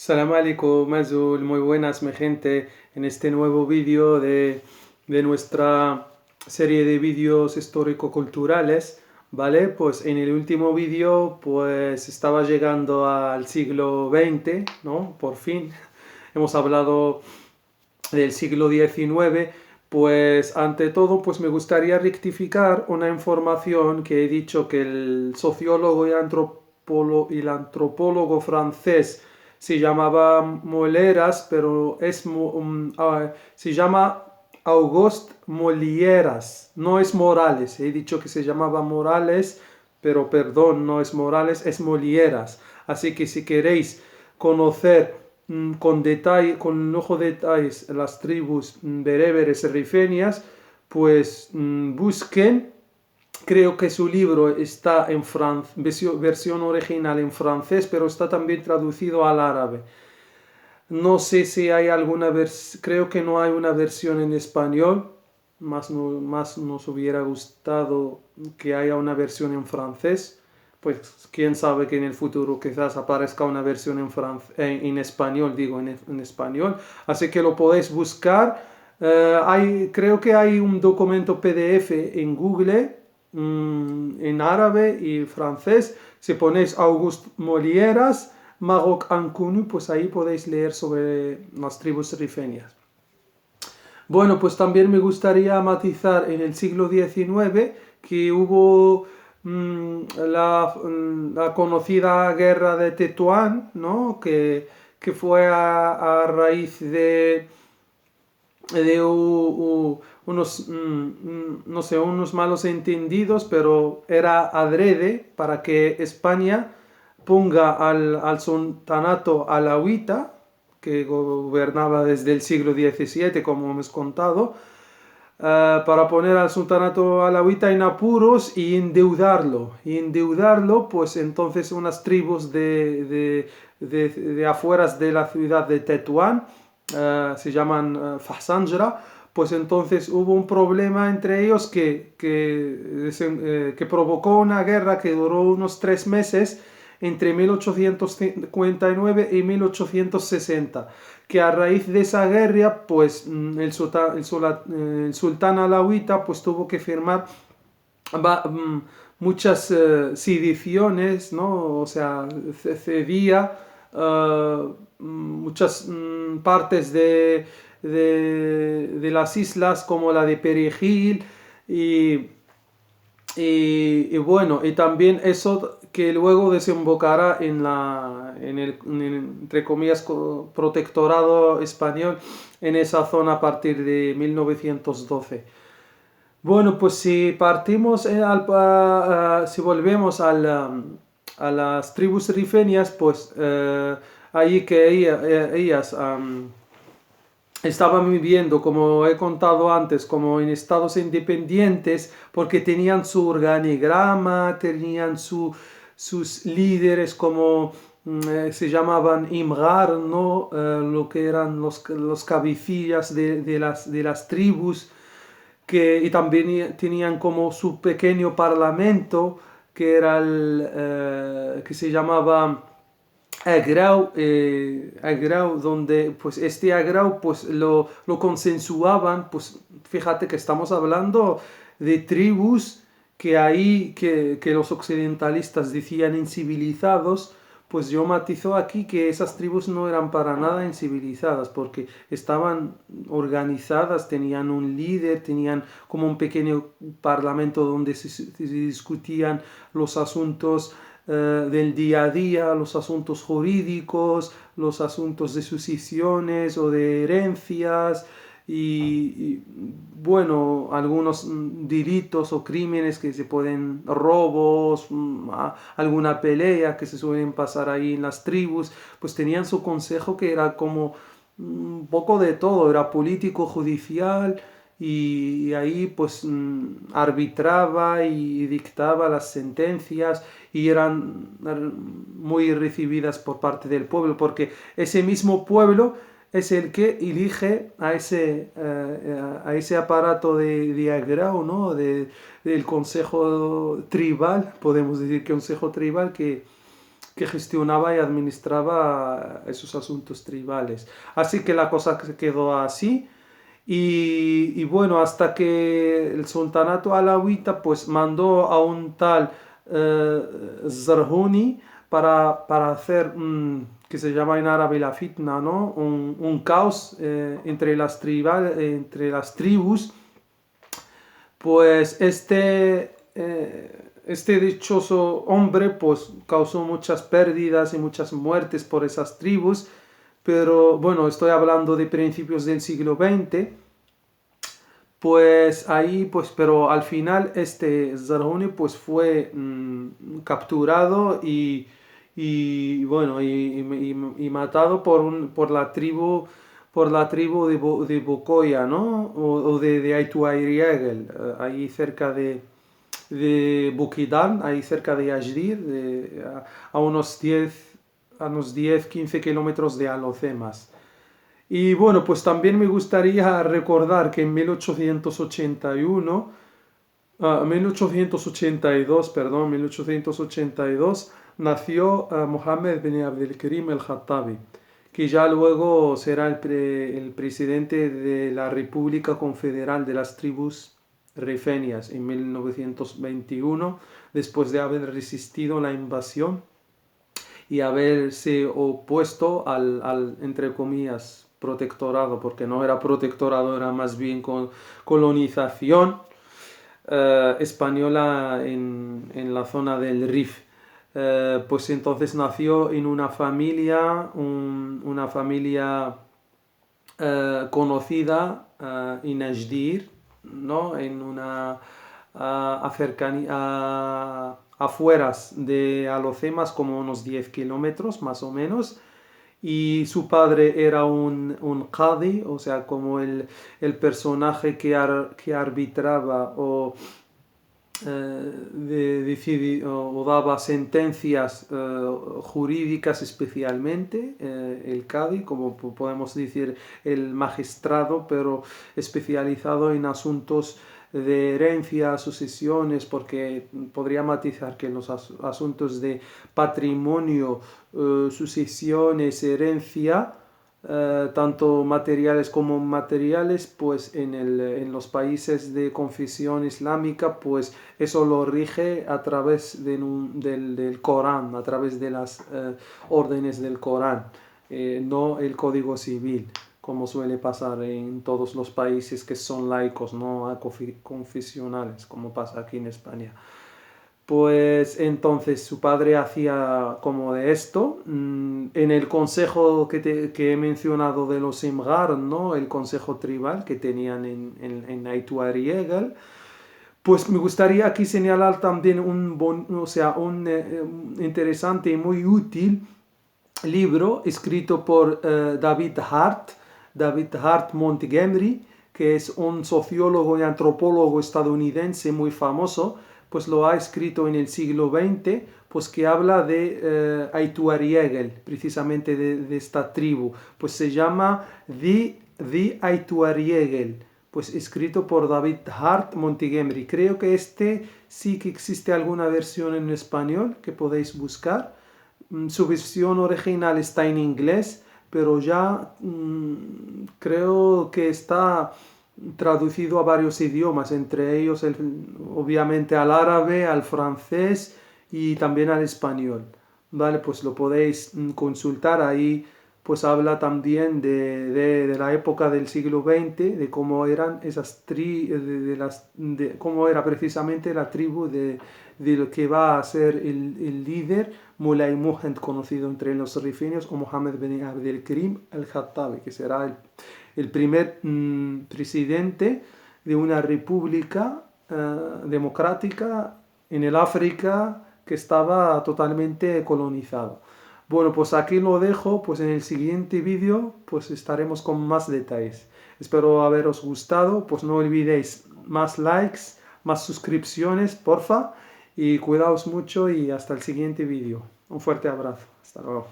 Salam alaikum, Azul, muy buenas mi gente, en este nuevo vídeo de nuestra serie de vídeos histórico-culturales, ¿vale? Pues en el último vídeo pues estaba llegando al siglo XX, ¿no? Por fin, hemos hablado del siglo XIX, pues ante todo pues me gustaría rectificar una información que he dicho que el sociólogo y el antropólogo francés se llamaba Moleras, pero se llama Auguste Molieras, no es Morales. He dicho que se llamaba Morales, pero perdón, no es Morales, es Molieras. Así que si queréis conocer con detalle, con ojo de detalles las tribus bereberes y rifenias, pues busquen. Creo que su libro está en versión original en francés, pero está también traducido al árabe. No sé si hay alguna versión, creo que no hay una versión en español, más nos hubiera gustado que haya una versión en francés. Pues quién sabe que en el futuro quizás aparezca una versión en español, digo en español. Así que lo podéis buscar. Creo que hay un documento PDF en Google, en árabe y francés. Si ponéis Auguste Molieras, Maroc Ancunu, pues ahí podéis leer sobre las tribus rifenias. Bueno, pues también me gustaría matizar en el siglo XIX que hubo la conocida guerra de Tetuán, ¿no? Que fue a raíz de unos, no sé, unos malos entendidos, pero era adrede para que España ponga al sultanato alauita, que gobernaba desde el siglo XVII, como hemos contado, para poner al sultanato alauita en apuros y endeudarlo. Y endeudarlo, pues entonces unas tribus de afueras de la ciudad de Tetuán, se llaman Fahsanjra, pues entonces hubo un problema entre ellos que provocó una guerra que duró unos 3 meses entre 1859 y 1860, que a raíz de esa guerra, pues el sultán alauita pues tuvo que firmar muchas sediciones, ¿no? O sea, cedía muchas partes de las islas como la de Perejil y, y bueno, y también eso que luego desembocará entre comillas, protectorado español en esa zona a partir de 1912. Bueno, pues si partimos, si volvemos a las tribus rifenias, pues allí que ellas estaban viviendo, como he contado antes, como en estados independientes, porque tenían su organigrama, tenían sus líderes como se llamaban Imrar, ¿no? Lo que eran los cabecillas de las tribus, y también tenían como su pequeño parlamento, que era que se llamaba agrau, donde pues este agrau pues lo consensuaban. Pues fíjate que estamos hablando de tribus que los occidentalistas decían incivilizados. Pues yo matizo aquí que esas tribus no eran para nada incivilizadas, porque estaban organizadas, tenían un líder, tenían como un pequeño parlamento donde se discutían los asuntos del día a día, los asuntos jurídicos, los asuntos de sucesiones o de herencias bueno, algunos delitos o crímenes que se pueden, robos, alguna pelea que se suelen pasar ahí en las tribus, pues tenían su consejo que era como un poco de todo, era político, judicial, y ahí pues arbitraba y dictaba las sentencias, y eran muy recibidas por parte del pueblo, porque ese mismo pueblo es el que elige a ese aparato de agrado, ¿no? Del consejo tribal, podemos decir que consejo tribal, que gestionaba y administraba esos asuntos tribales. Así que la cosa se quedó así. Y bueno, hasta que el sultanato alawita pues mandó a un tal Zarhuni para hacer, que se llama en árabe la fitna, ¿no? Un caos entre las tribus. Pues este dichoso hombre pues causó muchas pérdidas y muchas muertes por esas tribus, pero bueno, estoy hablando de principios del siglo XX. Pues ahí, pues, pero al final este Zarhuni pues fue capturado y bueno, y matado por la tribu de Bokoya, ¿no? O de Aituairiegel, ahí cerca de Bukidal, ahí cerca de Ajdir, a unos 10 15 kilómetros de Alocemas. Y bueno, pues también me gustaría recordar que en 1882, perdón, 1882, nació Mohammed bin Abdelkrim el-Khattabi, que ya luego será el presidente de la República Confederal de las Tribus Rifenias en 1921, después de haber resistido la invasión y haberse opuesto entre comillas, protectorado, porque no era protectorado, era más bien colonización española en la zona del Rif. Pues entonces nació en una familia, una familia conocida en Ajdir, ¿no? En una afueras de Alocemas, como unos 10 kilómetros más o menos. Y su padre era un qadi, o sea, como el personaje que arbitraba o daba sentencias jurídicas especialmente, el qadi, como podemos decir el magistrado, pero especializado en asuntos de herencia, sucesiones, porque podría matizar que en los asuntos de patrimonio, sucesiones, herencia, tanto materiales como inmateriales, pues en los países de confesión islámica, pues eso lo rige a través del Corán, a través de las órdenes del Corán, no el Código Civil, como suele pasar en todos los países que son laicos, no confesionales, como pasa aquí en España. Pues entonces su padre hacía como de esto. En el consejo que he mencionado de los Imgar, ¿no? El consejo tribal que tenían en Aituariegel, pues me gustaría aquí señalar también un interesante y muy útil libro escrito por David Hart Montgomery, que es un sociólogo y antropólogo estadounidense muy famoso, pues lo ha escrito en el siglo XX, pues que habla de Aituariegel, precisamente de esta tribu, pues se llama The Aituariegel, pues escrito por David Hart Montgomery. Creo que sí que existe alguna versión en español que podéis buscar. Su versión original está en inglés, pero ya creo que está traducido a varios idiomas, entre ellos obviamente al árabe, al francés y también al español. Vale, pues lo podéis consultar ahí, pues habla también de la época del siglo XX, de cómo eran cómo era precisamente la tribu de lo que va a ser el líder Mulay Muhammad, conocido entre los rifeños como Mohammed bin Abdelkrim el-Khattabi, que será el primer presidente de una república democrática en el África que estaba totalmente colonizado. Bueno, pues aquí lo dejo, pues en el siguiente vídeo pues estaremos con más detalles. Espero haberos gustado, pues no olvidéis más likes, más suscripciones, porfa, y cuidaos mucho y hasta el siguiente vídeo. Un fuerte abrazo, hasta luego.